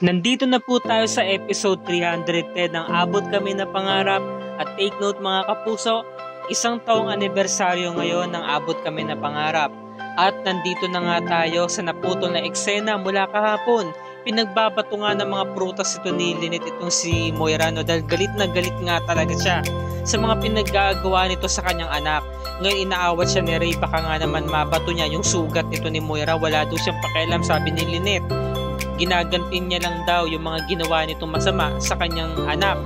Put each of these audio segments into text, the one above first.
Nandito na po tayo sa episode 310 ng Abot Kami na Pangarap at take note mga kapuso, isang taong anibersaryo ngayon ng Abot Kami na Pangarap. At nandito na nga tayo sa naputol na eksena mula kahapon. Pinagbabato nga ng mga prutas ito ni Lynette itong si Moira dahil galit na galit nga talaga siya sa mga pinaggagawa nito sa kanyang anak. Ngayon inaawat siya ni Ray, baka nga naman mabato niya yung sugat nito ni Moira. Wala daw siyang pakialam, sabi ni Lynette. Ginagantin niya lang daw yung mga ginawa nitong masama sa kanyang anak.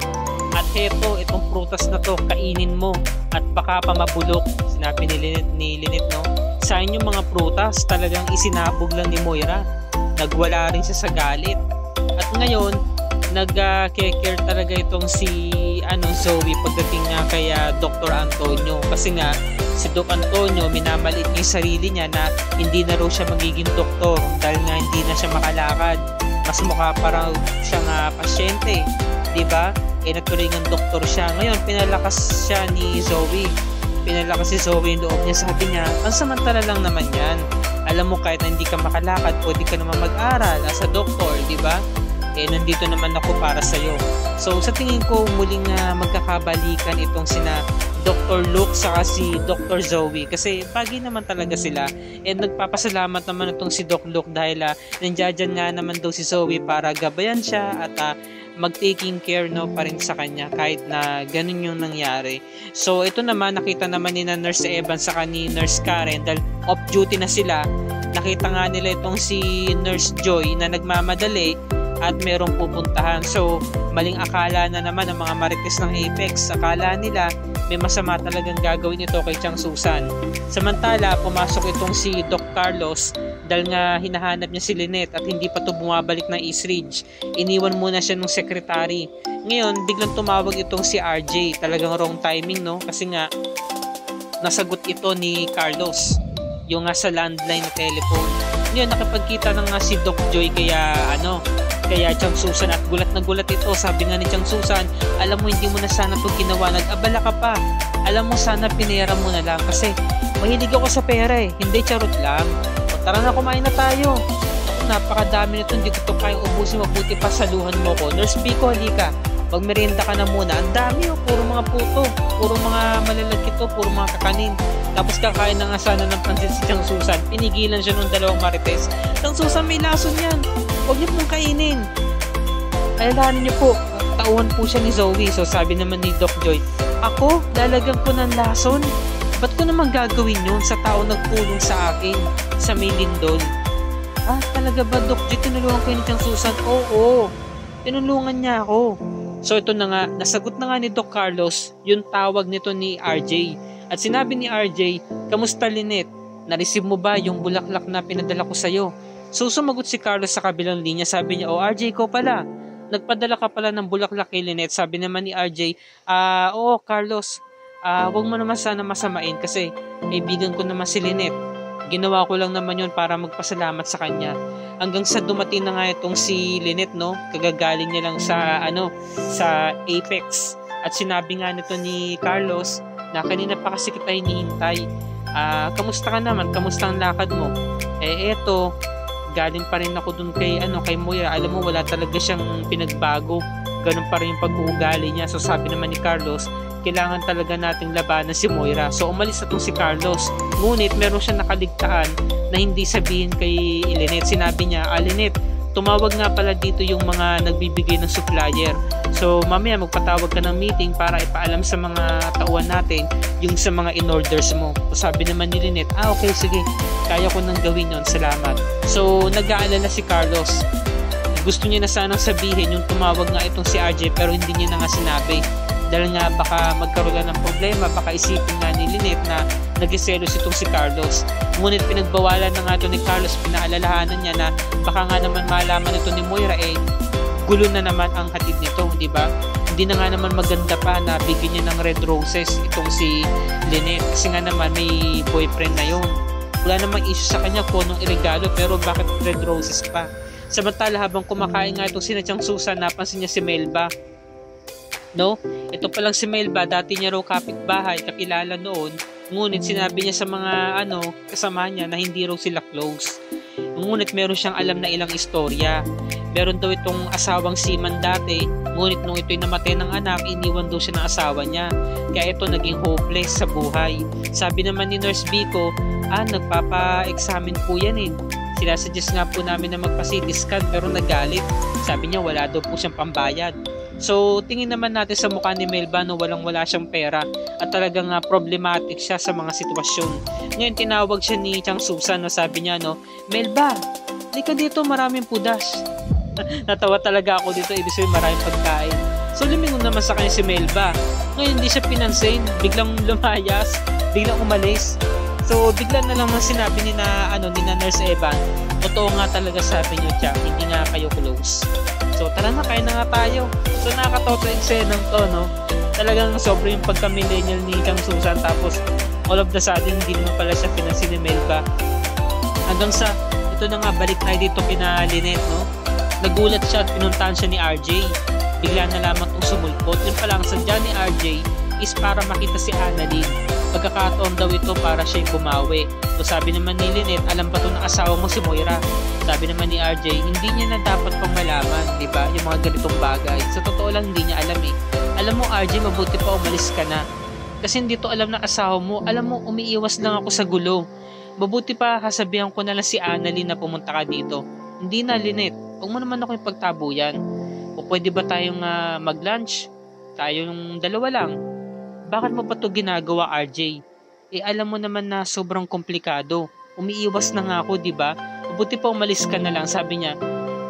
At heto, itong prutas na to, kainin mo at baka pa mabulok. Sinabi ni Lynette, no? Sa inyong mga prutas, talagang isinabog lang ni Moira. Nagwala rin siya sa galit. At ngayon, nag-care talaga itong si Zoe pagdating nga kay Dr. Antonio. Kasi nga, si Doc Antonio minamaliit yung sarili niya na hindi na raw siya magiging doktor dahil nga hindi na siya makalakad. Mas mukha parang siyang pasyente, di ba? Natuloy ng doktor siya. Ngayon, pinalakas siya ni Zoe. Pinalakas si Zoe yung loob niya. Sabi niya, pansamantala lang naman yan. Alam mo, kahit na hindi ka makalakad, pwede ka naman mag-aral as a doktor, di ba? Nandito naman ako para sa'yo. So, sa tingin ko, muling magkakabalikan itong sina Dr. Luke saka si Dr. Zoe kasi bagay naman talaga sila. Nagpapasalamat naman itong si Doc Luke dahil nandiyan nga naman daw si Zoe para gabayan siya at mag-taking care pa rin sa kanya kahit na ganun yung nangyari. So, ito naman, nakita naman ni na Nurse Evans saka ni Nurse Karen dahil off-duty na sila. Nakita nga nila itong si Nurse Joy na nagmamadali at merong pupuntahan. So, maling akala na naman ng mga marites ng Apex. Akala nila may masama talagang gagawin ito kay Chang Susan. Samantala, pumasok itong si Doc Carlos dahil nga hinahanap niya si Lynette at hindi pa ito bumabalik ng East Ridge. Iniwan muna siya ng secretary. Ngayon, biglang tumawag itong si RJ. Talagang wrong timing, no? Kasi nga, nasagot ito ni Carlos. Yung nga sa landline na telephone. Ngayon, nakapagkita na nga si Doc Joy kaya Chang Susan at gulat na gulat ito. Sabi nga ni Chang Susan, alam mo hindi mo na sana ito ginawa, nag-abala ka pa. Alam mo sana pinera mo na lang kasi mahilig ako sa pera Hindi, charot lang. O, tara na, kumain na tayo. Napakadami nito, hindi ko ito kayang ubusin, mabuti pa saluhan mo ko. Nurse Pico, halika. Magmerienda ka na muna. Ang dami puro mga puto, puro mga malalagkito, puro mga kakanin. Tapos kakain na nga sana ng pansit si Chang Susan. Pinigilan siya ng dalawang marites. Chang Susan, may lason yan. Huwag niyo pong kainin. Alalahanin niyo po, tauhan po siya ni Zoe. So sabi naman ni Doc Joy, ako, lalagyan ko ng lason? Ba't ko naman gagawin yun sa tao nagtulong sa akin sa may lindol? Talaga ba Doc Joy, tinulungan ko ni Chang Susan? Oo, tinulungan niya ako. So ito na nga, nasagot na nga ni Doc Carlos yung tawag nito ni RJ. At sinabi ni RJ, kamusta Lynette? Na-receive mo ba yung bulaklak na pinadala ko sa'yo? So sumagot si Carlos sa kabilang linya. Sabi niya, RJ ko pala. Nagpadala ka pala ng bulaklak kay Lynette. Sabi naman ni RJ, oo Carlos, wag mo naman sana masamain kasi kaibigan ko naman si Lynette. Ginawa ko lang naman yun para magpasalamat sa kanya. Hanggang sa dumating na nga itong si Lynette, no? Kagagaling niya lang sa Apex. At sinabi nga nito ni Carlos na kanina pa kasi kita hinihintay. Kamusta ka naman? Kamusta ang lakad mo? Eto, galing pa rin ako dun kay Moira. Alam mo, wala talaga siyang pinagbago. Ganun pa rin yung pag-uugali niya. So sabi naman ni Carlos, kailangan talaga nating labanan si Moira. So umalis na si Carlos. Ngunit meron siyang nakaligtaan na hindi sabihin kay Lynette. Sinabi niya, Lynette, tumawag nga pala dito yung mga nagbibigay ng supplier. So mamaya magpatawag ka ng meeting para ipaalam sa mga tauhan natin yung sa mga in-orders mo. So sabi naman ni Lynette, okay, sige, kaya ko nang gawin yun, salamat. So nag-aalala si Carlos. Gusto niya na sanang sabihin yung tumawag nga itong si RJ pero hindi niya na nga sinabi. Dahil nga baka magkaroon ng problema, baka isipin nga ni Lynette na nag-selos itong si Carlos. Ngunit pinagbawalan na nga ito ni Carlos, pinaalalahanan niya na baka nga naman malaman ito ni Moira gulo na naman ang hatid nito, di ba? Hindi na nga naman maganda pa na bigyan niya ng red roses itong si Lynette kasi nga naman may boyfriend na yun. Wala namang issue sa kanya kung anong iregalo pero bakit red roses pa? Samantala habang kumakain nga itong si Chang Susan, napansin niya si Melba. No? Ito palang si Melba, dati niya raw kapitbahay, kakilala noon. Ngunit sinabi niya sa mga kasama niya na hindi raw sila close. Ngunit meron siyang alam na ilang istorya. Meron daw itong asawang seaman dati, ngunit nung ito'y namatay ng anak, iniwan daw siya ng asawa niya. Kaya ito naging hopeless sa buhay. Sabi naman ni Nurse Vico, nagpapa-examine po yan eh. Sinasuggest nga po namin na magpa-CT scan pero nagalit. Sabi niya wala daw po siyang pambayad. So tingin naman natin sa mukha ni Melba walang-wala siyang pera at talagang problematic siya sa mga sitwasyon. Ngayon tinawag siya ni Chang Susan, sabi niya Melba, halika dito, maraming pudas. Natawa talaga ako dito, ibig sabihin maraming pagkain. So lumingon naman sa kanya si Melba. Ngayon hindi siya pinansin, biglang lumayas, biglang umalis. So bigla na lang sinabi ni Nurse Evan, totoo nga talaga sabi niyo Chang, hindi nga kayo close. So tara na, kain na nga tayo. So nakakatawa sa eksenang to, talagang sobrang yung pagka-millennial ni Chang Susan, tapos all of the sudden hindi naman pala siya pinansin ni Melba. Hanggang sa ito na nga, balik tayo dito kina Lynette, nagulat siya at pinuntahan siya ni RJ. Bigla na lamang itong sumulpot. Yun pala, ang sadya ni RJ is para makita si Annalyn. Pagkakataon daw ito para siya'y bumawi. So sabi naman ni Lynette, alam ba ito ng asawa mo si Moira? Sabi naman ni RJ, hindi niya na dapat pang malaman, di ba? Yung mga ganitong bagay. Sa totoo lang, hindi niya alam eh. Alam mo RJ, mabuti pa umalis ka na. Kasi hindi to alam ng asawa mo. Alam mo, umiiwas lang ako sa gulo. Mabuti pa, kasabihan ko na lang si Annalyn na pumunta ka dito. Hindi na, Lynette. Huwag mo naman ako ipagtabuyan. O pwede ba tayong mag-lunch? Tayong dalawa lang. Bakit mo pa to ginagawa, RJ? Alam mo naman na sobrang komplikado. Umiiwas na nga ako, di ba? Mabuti pa umalis ka na lang, sabi niya.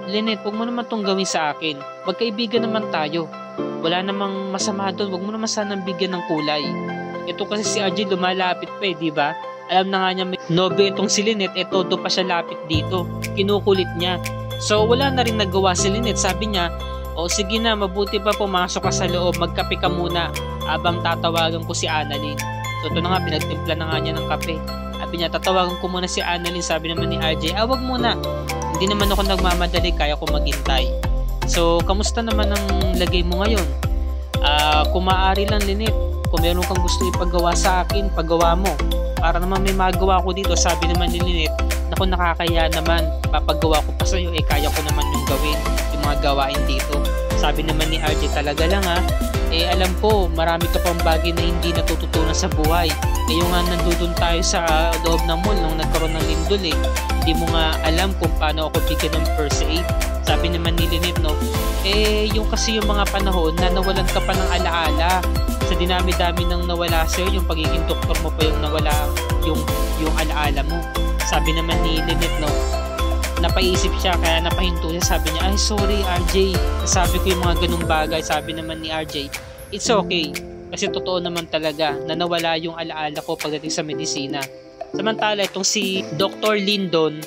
Lynette, huwag mo naman tong gawin sa akin. Magkaibigan naman tayo. Wala namang masama doon. Huwag mo naman sanang bigyan ng kulay. Ito kasi si RJ lumalapit pa di ba? Alam na nga niya may nobyo itong si Lynette, todo pa siya lapit dito. Kinukulit niya. So wala na rin nagawa si Lynette. Sabi niya, sige na, mabuti pa pumasok ka sa loob, magkape ka muna habang tatawagan ko si Annalyn. So ito na nga, pinagtimpla na nga niya ng kape. Sabi niya, tatawagan ko muna si Annalyn. Sabi naman ni RJ, wag muna. Hindi naman ako nagmamadali, kaya ko maghintay. So kamusta naman ang lagay mo ngayon? Kung maaari lang Lynette, kung meron kang gusto ipagawa sa akin, pagawa mo. Para naman may magawa ko dito. Sabi naman ni Lynette, naku, nakakaya naman, papagawa ko pa sa'yo, kaya ko naman yung gawin, yung mga gawain dito. Sabi naman ni RJ, talaga lang alam ko, marami ka pang bagay na hindi natututunan sa buhay. Ngayon nga nandun tayo sa loob ng mall nung nagkaroon ng lindol hindi mo nga alam kung paano ako bigyan ng first aid. Sabi naman ni Lynette, yung kasi yung mga panahon na nawalan ka pa ng alaala. Sa dinami-dami ng nawala sa'yo, yung pagiging doktor mo pa yung nawala yung alaala mo. Sabi naman ni Lynette, napaisip siya, kaya napahinto siya. Sabi niya, ay sorry RJ, sabi ko yung mga ganung bagay. Sabi naman ni RJ, it's okay, kasi totoo naman talaga na nawala yung alaala ko pagdating sa medisina. Samantala itong si Dr. Lindon,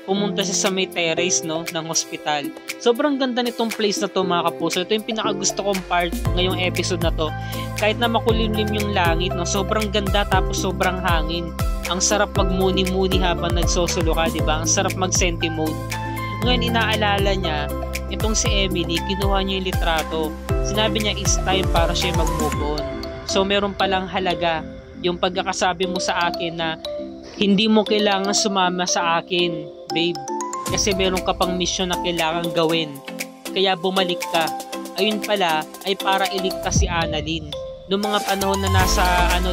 pumunta siya sa may terrace ng hospital. Sobrang ganda nitong place na to mga kapuso. Ito yung pinakagusto kong part ngayong episode na to. Kahit na makulimlim yung langit, sobrang ganda, tapos sobrang hangin. Ang sarap magmuni-muni habang nagsosulo ka, diba? Ang sarap mag-senti mode. Ngayon inaalala niya, itong si Emily, kinuha niya yung litrato. Sinabi niya, it's time para siya mag-move on. So meron palang halaga yung pagkakasabi mo sa akin na hindi mo kailangan sumama sa akin, babe. Kasi meron ka pang mission na kailangan gawin. Kaya bumalik ka. Ayun pala ay para iligtas si Annalyn. Noong mga panahon na nasa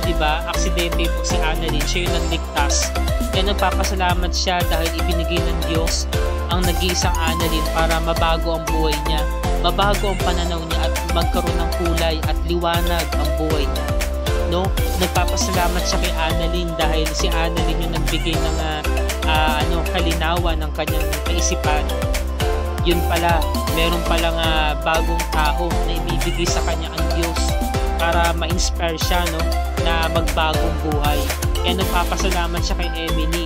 diba, aksidente ito si Annalyn, siya yung nagligtas. Kaya nagpapasalamat siya dahil ibinigay ng Diyos ang nag-iisang Annalyn para mabago ang buhay niya. Mabago ang pananaw niya at magkaroon ng kulay at liwanag ang buhay niya. Nagpapasalamat siya kay Annalyn dahil si Annalyn yung nagbigay ng kalinawan ng kanyang kaisipan. Yun pala, meron palang bagong tao na ibibigay sa kanya ang Diyos para ma-inspire siya na magbagong buhay. Kaya nagpapasalamat siya kay Emily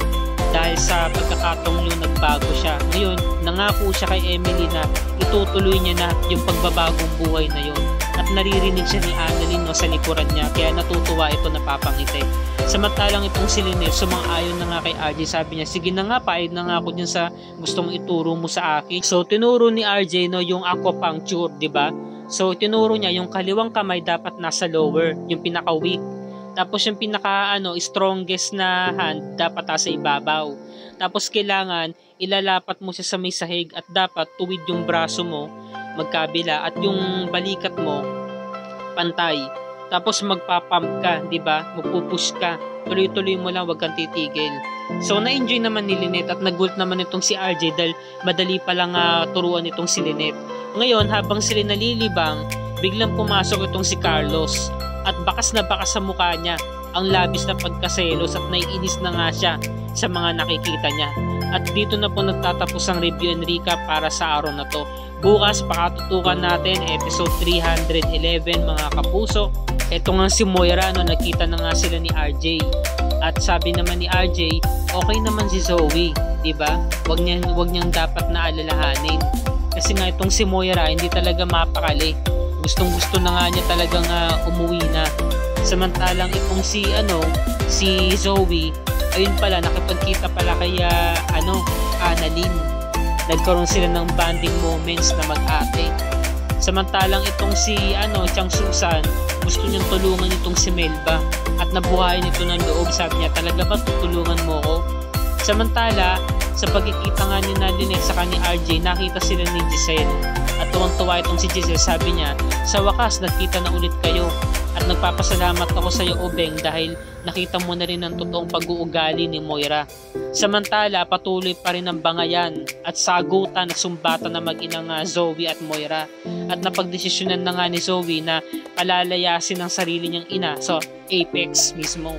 dahil sa pagkakataong yun nagbago siya. Ngayon, nangako siya kay Emily na itutuloy niya na yung pagbabagong buhay na yun. At naririnig siya ni Annalyn sa likuran niya, kaya natutuwa ito, napapangiti. Samantalang itong si Lynette, sumang-ayon na nga kay RJ, sabi niya, sige na nga, paid na nga ako dyan sa gustong ituro mo sa akin. So tinuro ni RJ yung acupuncture, di ba? So tinuro niya yung kaliwang kamay dapat nasa lower, yung pinaka-weak. Tapos yung pinaka strongest na hand dapat sa ibabaw. Tapos kailangan ilalapat mo siya sa may sahig at dapat tuwid yung braso mo magkabila at yung balikat mo pantay. Tapos magpapump ka, 'di ba? Magpupush ka. Tuloy-tuloy mo lang, wag kang titigil. So na-enjoy naman ni Lynette at nagulat naman itong si RJ dahil madali pa lang turuan itong si Lynette. Ngayon, habang sila nalilibang, biglang pumasok itong si Carlos at bakas na bakas sa mukha niya ang labis na pagkaselos at naiinis na nga siya sa mga nakikita niya. At dito na po nagtatapos ang review and recap para sa araw na to. Bukas pakatutukan natin episode 311 mga kapuso. Ito nga si Moira, nakita na nga sila ni RJ. At sabi naman ni RJ, okay naman si Zoe, 'di ba? Wag niyang dapat na alalahanin. Kasi nga itong si Moira hindi talaga mapakali. Gustong-gusto na nga niya talagang umuwi na. Samantalang itong si Zoe, ayun pala nakipagkita pala kay Annalyn. Nagkaroon sila ng bonding moments na mag-ate. Samantalang itong si Chang Susan, gusto niyang tulungan itong si Melba at nabuhayan ito ng loob. Sabi niya, talaga ba tutulungan mo ko? Samantala, sa pagkikita nga ni Lynette sa ni RJ, nakita sila ni Giselle. At tuwang-tuwa itong si Giselle, sabi niya, sa wakas nagkita na ulit kayo. At nagpapasalamat ako sa iyo, Obeng, dahil nakita mo na rin ang totoong pag-uugali ni Moira. Samantala, patuloy pa rin ang bangayan at sagutan at sumbatan na mag-inang Zoe at Moira. At napagdesisyonan na nga ni Zoe na palalayasin ang sarili niyang ina sa Apex mismo.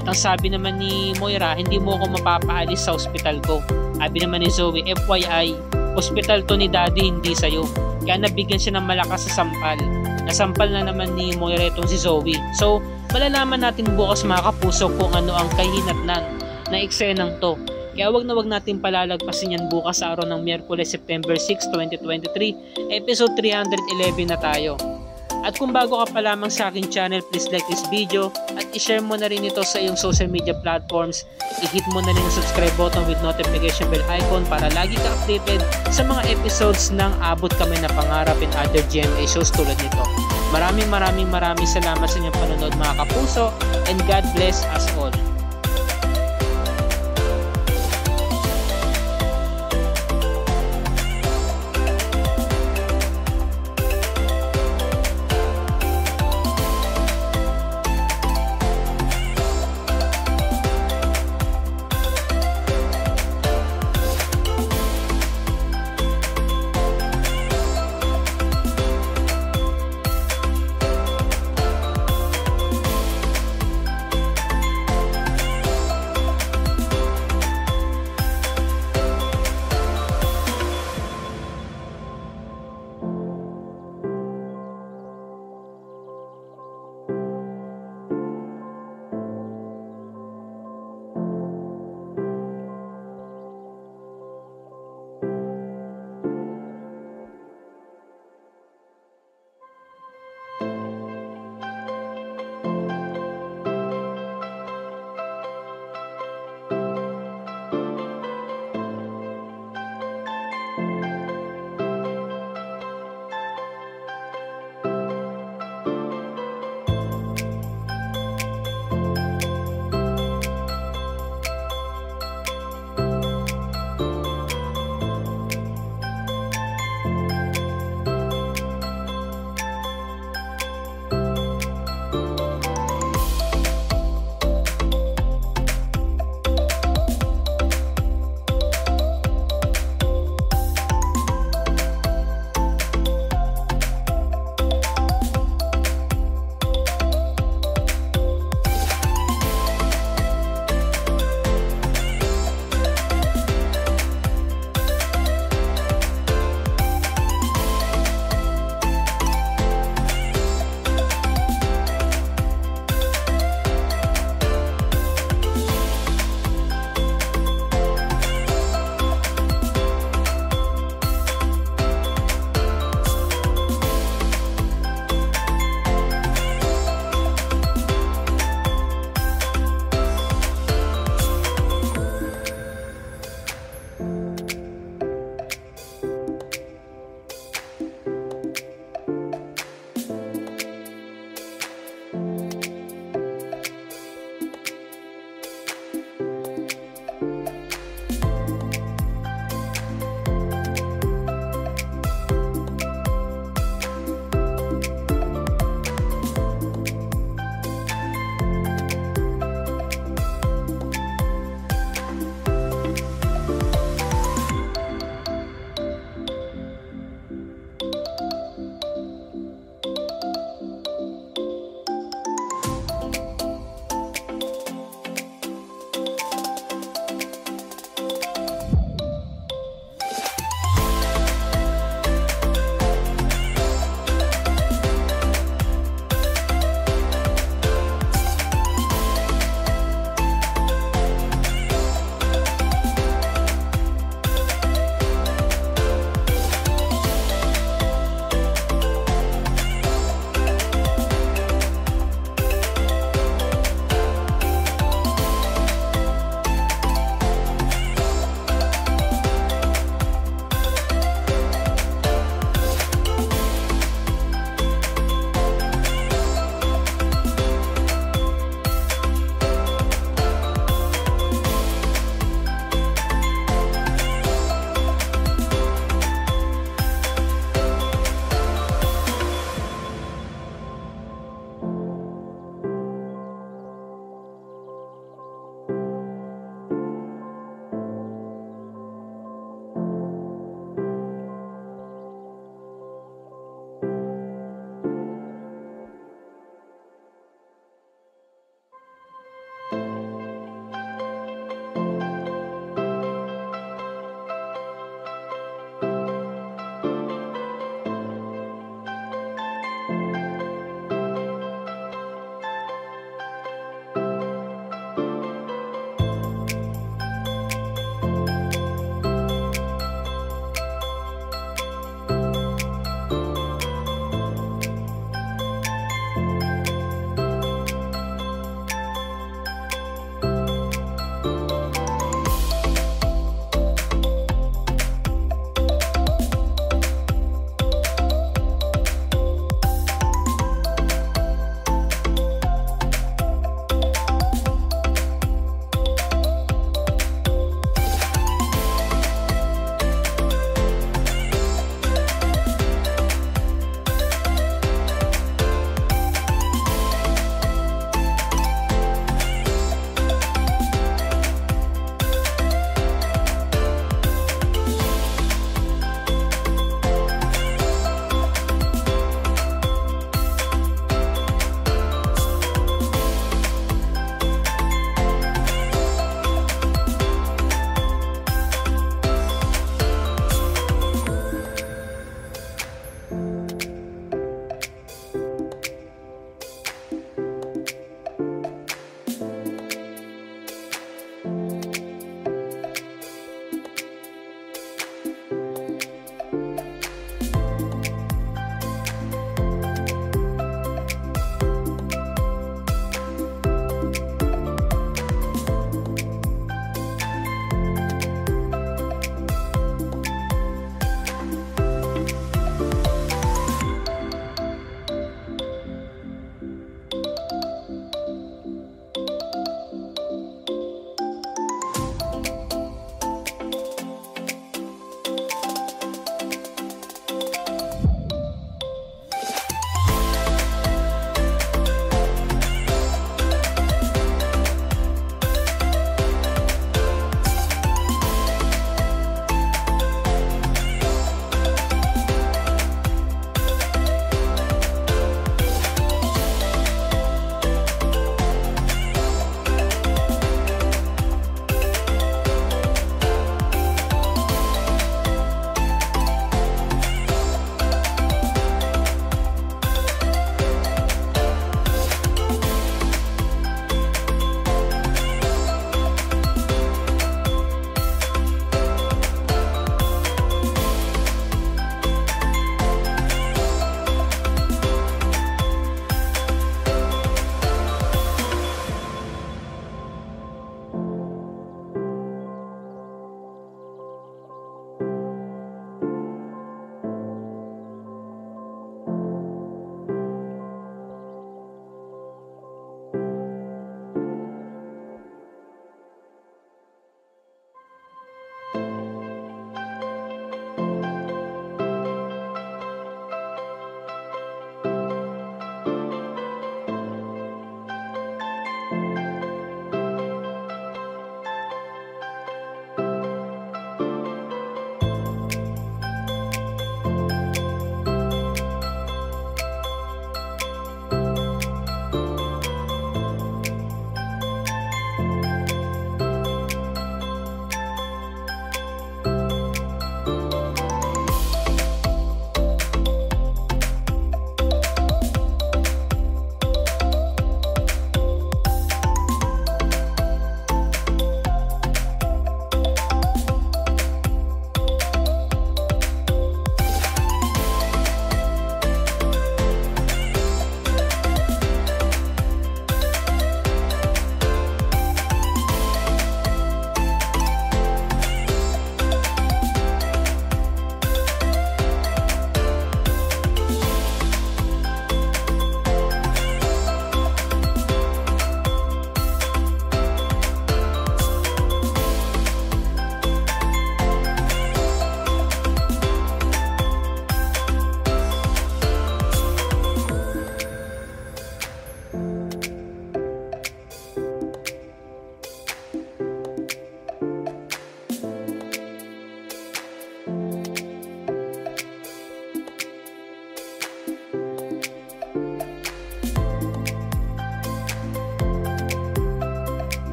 At ang sabi naman ni Moira, hindi mo ako mapapaalis sa ospital ko. Sabi naman ni Zoe, FYI, ospital to ni Daddy, hindi sa'yo. Kaya nabigyan siya ng malakas sa sampal. Nasampal na naman ni Moira itong si Zoe. So, malalaman natin bukas mga kapuso kung ano ang kahinatnan na eksenang to. Kaya wag natin palalagpasin yan bukas sa araw ng Miyerkules, September 6, 2023. Episode 311 na tayo. At kung bago ka pa lamang sa aking channel, please like this video at i-share mo na rin ito sa iyong social media platforms. I-hit mo na rin ang subscribe button with notification bell icon para lagi ka updated sa mga episodes ng Abot Kami na Pangarap and other GMA shows tulad nito. Maraming salamat sa inyong panonood mga kapuso, and God bless us all.